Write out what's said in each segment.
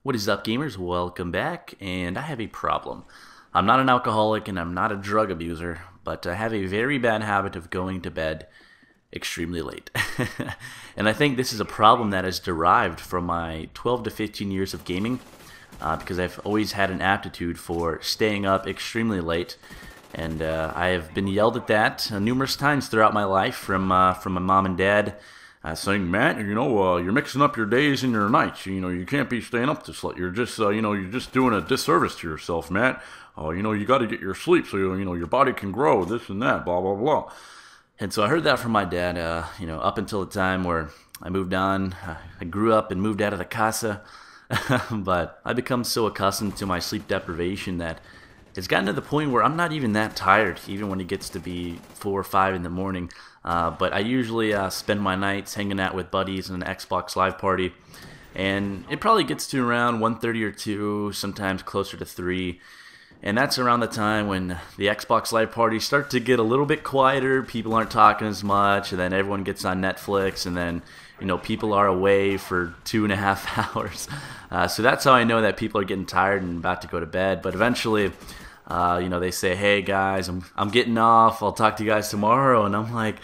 What is up, gamers? Welcome back, and I have a problem. I'm not an alcoholic and I'm not a drug abuser, but I have a very bad habit of going to bed extremely late. And I think this is a problem that is derived from my 12 to 15 years of gaming, because I've always had an aptitude for staying up extremely late, and I have been yelled at that numerous times throughout my life from my mom and dad. Saying, Matt, you're mixing up your days and your nights. You can't be staying up this late. You're just, you're just doing a disservice to yourself, Matt. You got to get your sleep so, your body can grow, this and that, blah, blah, blah. And so I heard that from my dad, up until the time where I moved on. I grew up and moved out of the casa. But I become so accustomed to my sleep deprivation that it's gotten to the point where I'm not even that tired, even when it gets to be 4 or 5 in the morning. But I usually spend my nights hanging out with buddies in an Xbox Live party, and it probably gets to around 1:30 or 2, sometimes closer to 3, and that's around the time when the Xbox Live parties start to get a little bit quieter, people aren't talking as much, and then everyone gets on Netflix, and then people are away for 2.5 hours. So that's how I know that people are getting tired and about to go to bed. But eventually, they say, hey guys, I'm getting off, I'll talk to you guys tomorrow, and I'm like,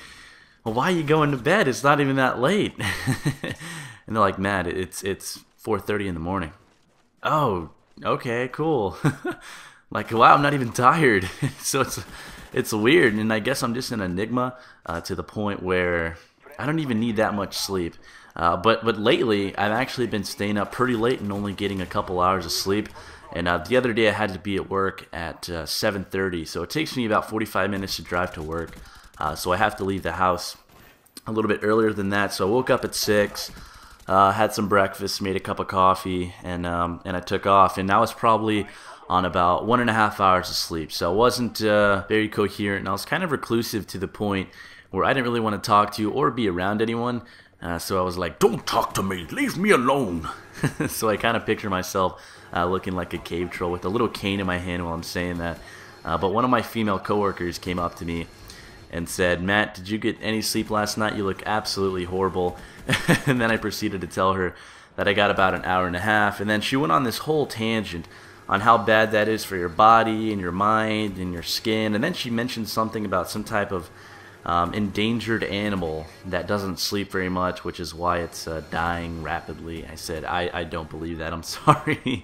well, why are you going to bed? It's not even that late. And they're like, Matt, it's 4:30 in the morning. Oh, okay, cool. Like, wow, I'm not even tired. So it's weird, and I guess I'm just an enigma to the point where I don't even need that much sleep. But lately, I've actually been staying up pretty late and only getting a couple hours of sleep. And the other day I had to be at work at 7:30, so it takes me about 45 minutes to drive to work. So I have to leave the house a little bit earlier than that. So I woke up at 6, had some breakfast, made a cup of coffee, and I took off. And I was probably on about 1.5 hours of sleep. So I wasn't very coherent, and I was kind of reclusive to the point where I didn't really want to talk to or be around anyone. So I was like, don't talk to me, leave me alone. So I kind of picture myself looking like a cave troll with a little cane in my hand while I'm saying that. But one of my female coworkers came up to me and said, Matt, did you get any sleep last night? You look absolutely horrible. And then I proceeded to tell her that I got about an hour and a half. And then she went on this whole tangent on how bad that is for your body and your mind and your skin. And then she mentioned something about some type of endangered animal that doesn't sleep very much, which is why it's dying rapidly. I said, I don't believe that, I'm sorry.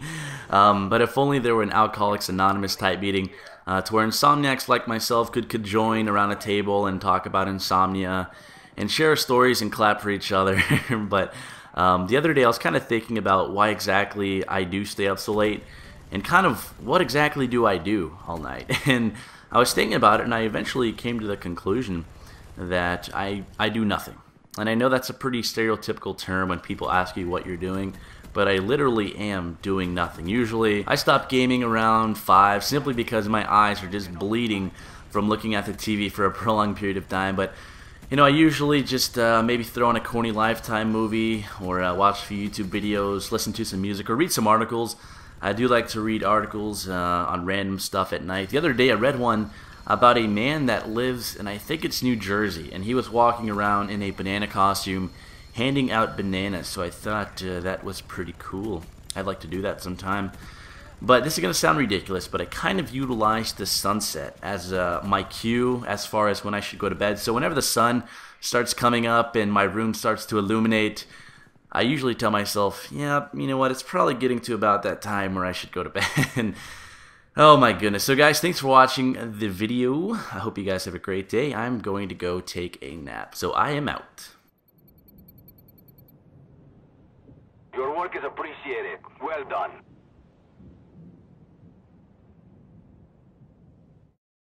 But if only there were an Alcoholics Anonymous type meeting to where insomniacs like myself could join around a table and talk about insomnia and share stories and clap for each other. But the other day I was kind of thinking about why exactly I do stay up so late and kind of what exactly do I do all night. And I was thinking about it, and I eventually came to the conclusion that I do nothing. And I know that's a pretty stereotypical term when people ask you what you're doing, but I literally am doing nothing. Usually, I stop gaming around 5 simply because my eyes are just bleeding from looking at the TV for a prolonged period of time. But I usually just maybe throw on a corny Lifetime movie, or watch a few YouTube videos, listen to some music, or read some articles. I do like to read articles on random stuff at night. The other day I read one about a man that lives in, I think it's New Jersey, and he was walking around in a banana costume handing out bananas. So I thought that was pretty cool. I'd like to do that sometime. But this is going to sound ridiculous, but I kind of utilized the sunset as my cue as far as when I should go to bed. So whenever the sun starts coming up and my room starts to illuminate, I usually tell myself, yeah, you know what, it's probably getting to about that time where I should go to bed. Oh my goodness. So guys, thanks for watching the video. I hope you guys have a great day. I'm going to go take a nap. So I am out. Your work is appreciated. Well done.